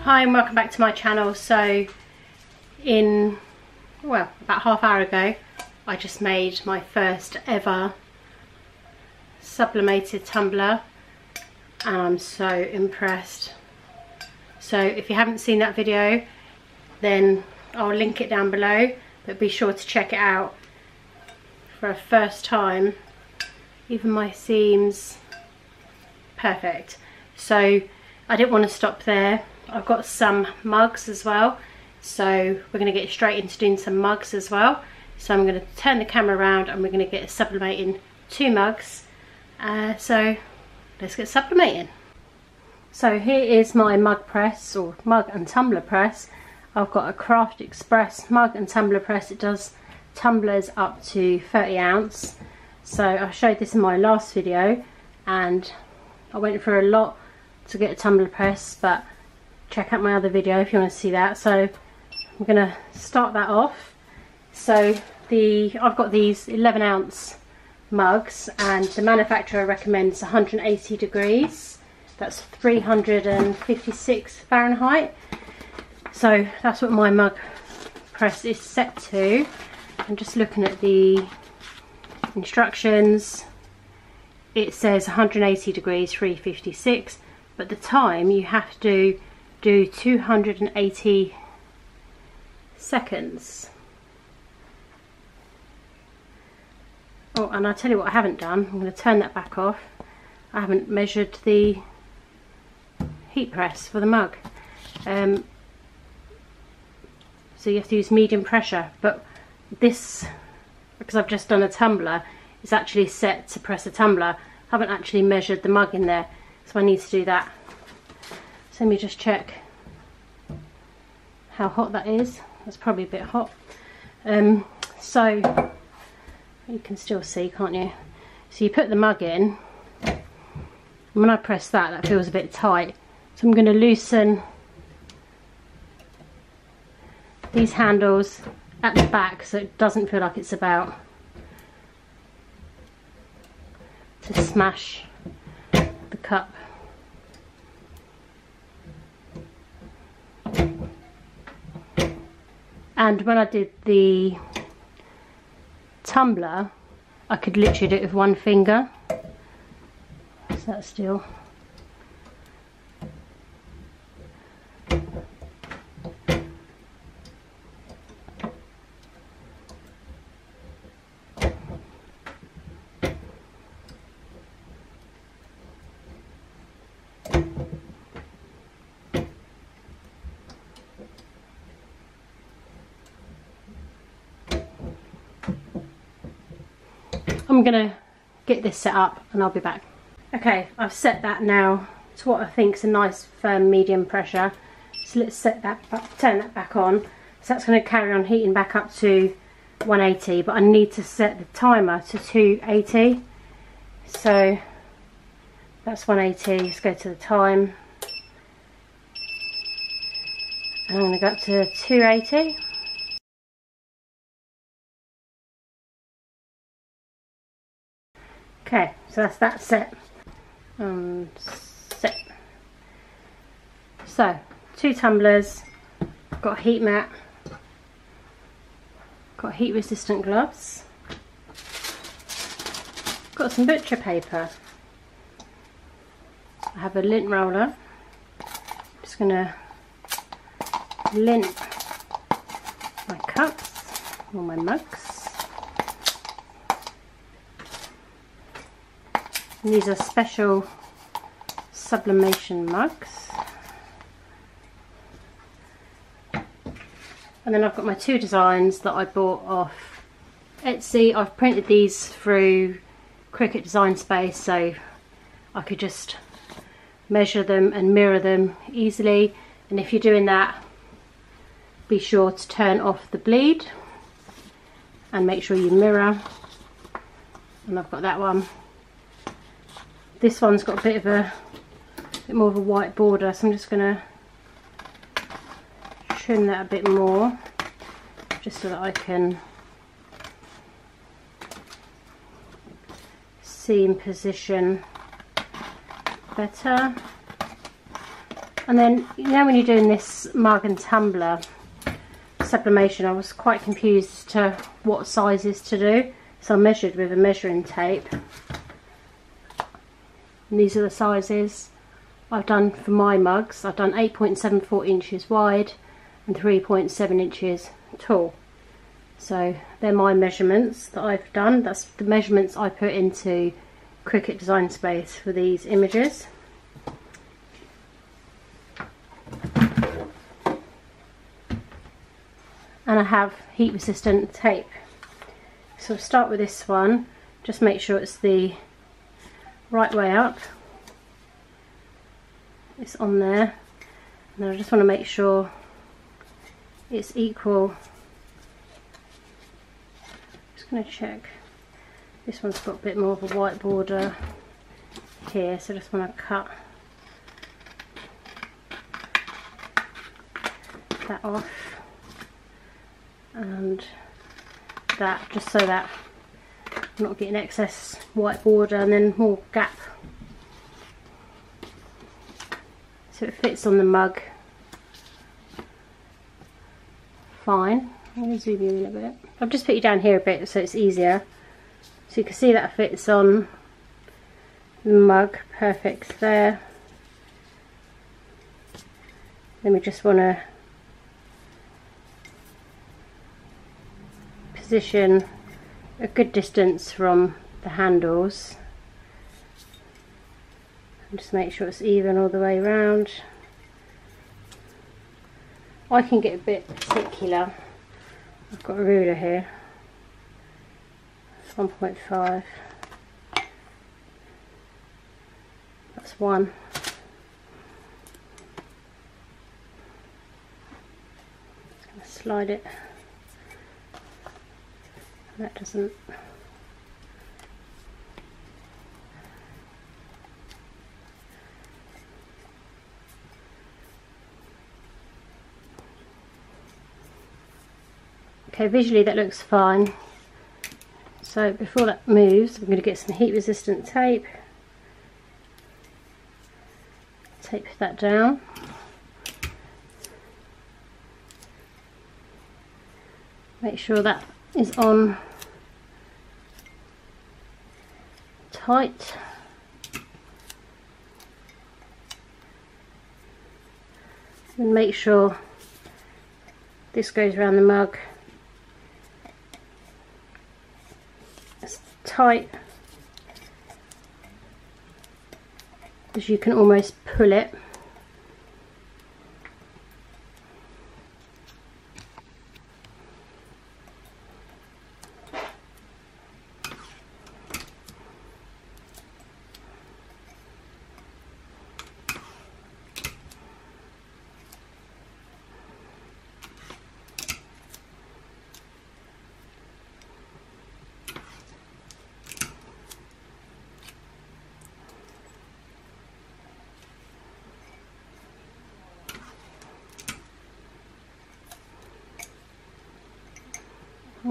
Hi and welcome back to my channel. So about half hour ago I just made my first ever sublimated tumbler and I'm so impressed. So if you haven't seen that video, then I'll link it down below, but be sure to check it out. For a first time, even my seams perfect. So I didn't want to stop there. I've got some mugs as well, so we're going to get straight into doing some mugs as well. So I'm going to turn the camera around and we're going to get sublimating 2 mugs. So let's get sublimating. So here is my mug press, or mug and tumbler press. I've got a Craft Express mug and tumbler press. It does tumblers up to 30 ounce. So I showed this in my last video and I went through a lot to get a tumbler press, but check out my other video if you want to see that. So I'm going to start that off. So I've got these 11 ounce mugs and the manufacturer recommends 180 degrees. That's 356 Fahrenheit. So that's what my mug press is set to. I'm just looking at the instructions. It says 180 degrees 356, but the time you have to do 280 seconds. Oh, and I'll tell you what I haven't done. I'm going to turn that back off. I haven't measured the heat press for the mug. So you have to use medium pressure, but this, because I've just done a tumbler, is actually set to press a tumbler. I haven't actually measured the mug in there, so I need to do that. So let me just check how hot that is. That's probably a bit hot. So you can still see, can't you? So you put the mug in, and when I press that, that feels a bit tight. So I'm going to loosen these handles at the back so it doesn't feel like it's about to smash the cup. And when I did the tumbler, I could literally do it with one finger. So that's still. I'm gonna get this set up and I'll be back. Okay, I've set that now to what I think is a nice firm medium pressure. So let's set that back, turn that back on. So that's going to carry on heating back up to 180, but I need to set the timer to 280. So that's 180. Let's go to the time. And I'm going to go up to 280. Okay, so that's that set. Set. So 2 tumblers, got a heat mat, got heat resistant gloves, got some butcher paper. I have a lint roller. I'm just gonna lint my cups or my mugs. And these are special sublimation mugs. And then I've got my 2 designs that I bought off Etsy. I've printed these through Cricut Design Space, so I could just measure them and mirror them easily. And if you're doing that, be sure to turn off the bleed and make sure you mirror. And I've got that one. This one's got a bit more of a white border, so I'm just going to trim that a bit more, just so that I can see in position better. And then, you know, when you're doing this mug and tumbler sublimation, I was quite confused as to what sizes to do. So I measured with a measuring tape. And these are the sizes I've done for my mugs. I've done 8.74 inches wide and 3.7 inches tall. So they're my measurements that I've done. That's the measurements I put into Cricut Design Space for these images. And I have heat resistant tape. So I'll start with this one. Just make sure it's the right way up. It's on there. And then I just want to make sure it's equal. Just going to check. This one's got a bit more of a white border here, so I just want to cut that off. And that, just so that I'm not getting excess white border and then more gap, so it fits on the mug fine. I'm going to zoom you in a bit. I've just put you down here a bit so it's easier, so you can see that fits on the mug perfect there. Then we just want to position a good distance from the handles and just make sure it's even all the way around. I can get a bit particular. I've got a ruler here, 1.5, that's 1. Just going to slide it. That doesn't. Okay, visually that looks fine. So before that moves, I'm going to get some heat resistant tape. Tape that down. Make sure that is on tight. And make sure this goes around the mug as tight as you can almost pull it.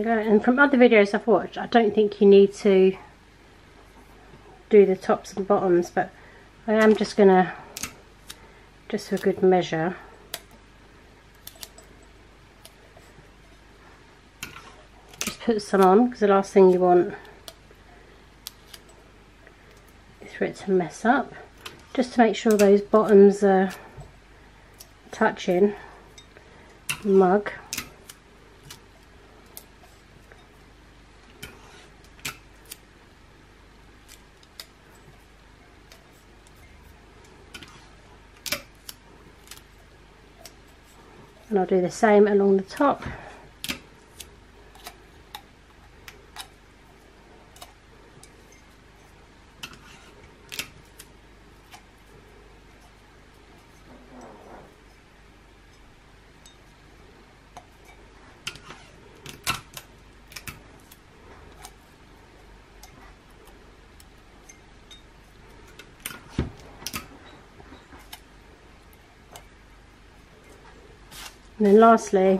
And from other videos I've watched, I don't think you need to do the tops and bottoms, but I am just gonna, just for good measure, just put some on, because the last thing you want is for it to mess up. Just to make sure those bottoms are touching the mug. And I'll do the same along the top. And then lastly,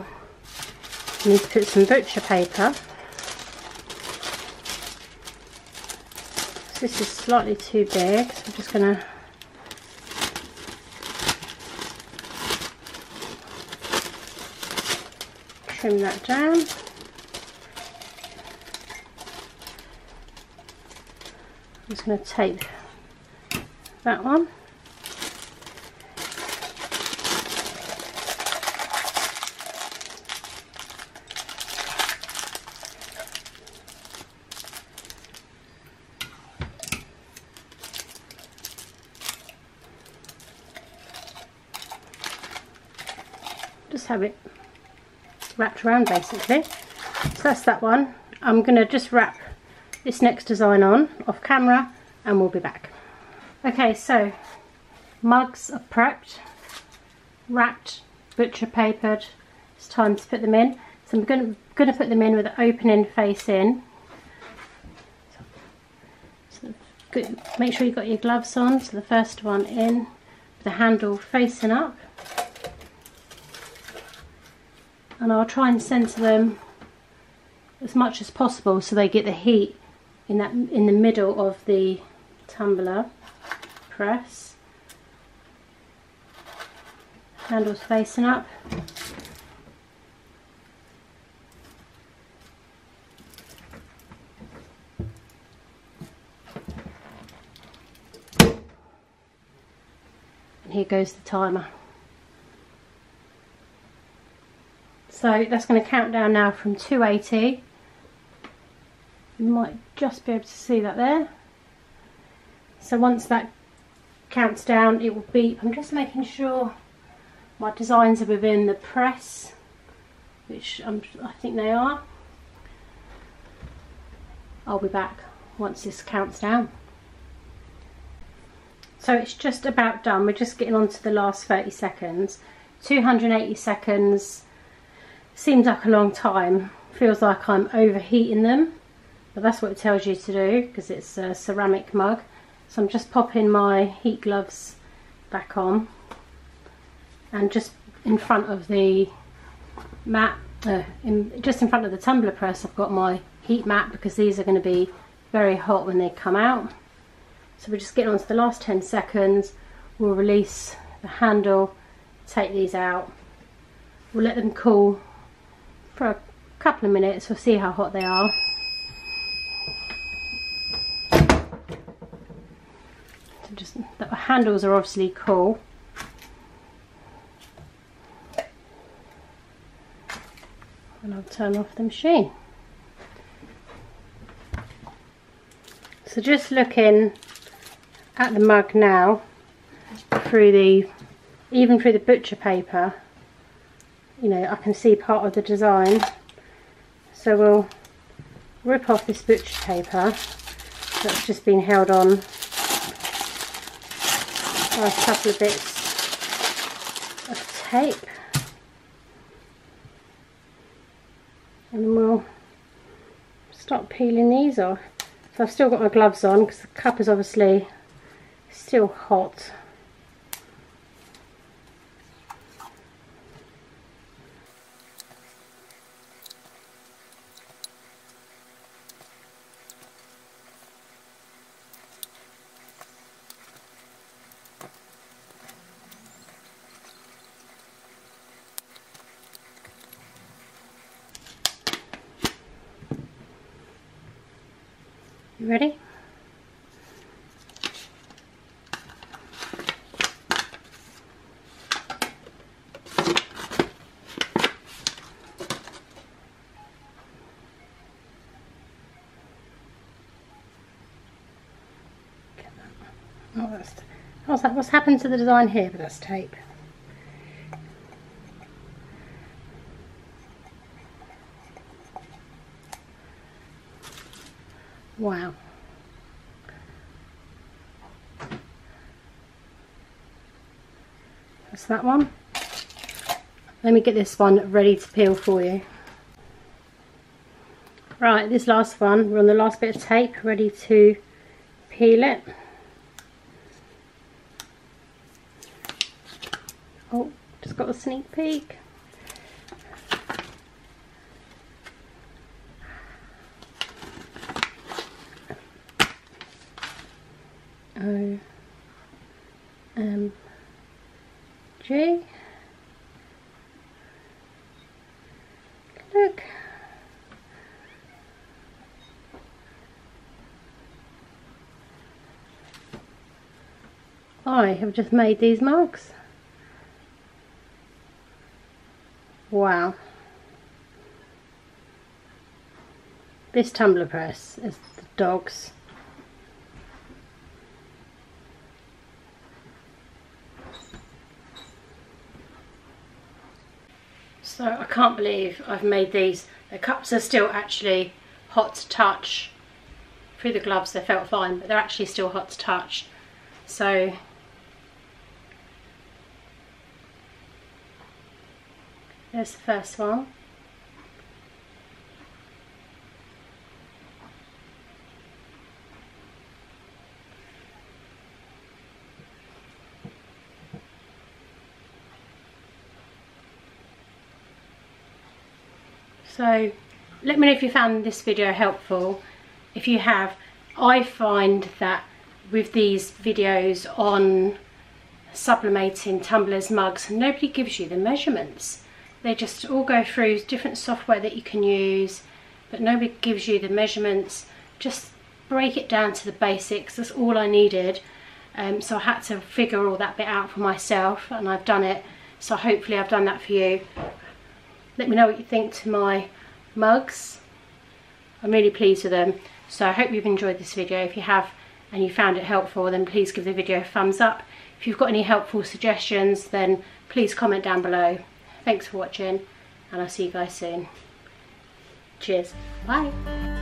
you need to put some butcher paper. So this is slightly too big, so I'm just going to trim that down. I'm just going to tape that one. Just have it wrapped around basically. So that's that one. I'm going to just wrap this next design on off camera and we'll be back. Okay, so mugs are prepped, wrapped, butcher papered. It's time to put them in. So I'm going to put them in with the opening face in. So make sure you've got your gloves on. So the first one in with the handle facing up. And I'll try and centre them as much as possible so they get the heat in the middle of the tumbler press. Handles facing up. And here goes the timer. So that's going to count down now from 280. You might just be able to see that there. So once that counts down, it will beep. I'm just making sure my designs are within the press, which I think they are. I'll be back once this counts down. So it's just about done. We're just getting on to the last 30 seconds. 280 seconds. Seems like a long time, feels like I'm overheating them, but that's what it tells you to do because it's a ceramic mug. So I'm just popping my heat gloves back on, and just in front of the mat, just in front of the tumbler press, I've got my heat mat because these are going to be very hot when they come out. So we're just getting on to the last 10 seconds. We'll release the handle, take these out, we'll let them cool for a couple of minutes. We'll see how hot they are. So just the handles are obviously cool. And I'll turn off the machine. So just looking at the mug now, even through the butcher paper, you know, I can see part of the design. So we'll rip off this butcher paper that's just been held on by a couple of bits of tape, and then we'll start peeling these off. So I've still got my gloves on because the cup is obviously still hot. You ready? What's happened to the design here? But that's tape. Wow. That's that one. Let me get this one ready to peel for you. Right, this last one, we're on the last bit of tape, ready to peel it. Oh, just got a sneak peek. OMG. I have just made these mugs. Wow. This tumbler press is the dog's. So I can't believe I've made these. The cups are still actually hot to touch. Through the gloves they felt fine, but they're actually still hot to touch. So there's the first one. So let me know if you found this video helpful. If you have, I find that with these videos on sublimating tumblers, mugs, nobody gives you the measurements. They just all go through different software that you can use, but nobody gives you the measurements. Just break it down to the basics. That's all I needed. So I had to figure all that bit out for myself, and I've done it. So hopefully I've done that for you. Let me know what you think to my mugs. I'm really pleased with them. So I hope you've enjoyed this video. If you have and you found it helpful, then please give the video a thumbs up. If you've got any helpful suggestions, then please comment down below. Thanks for watching, and I'll see you guys soon. Cheers. Bye.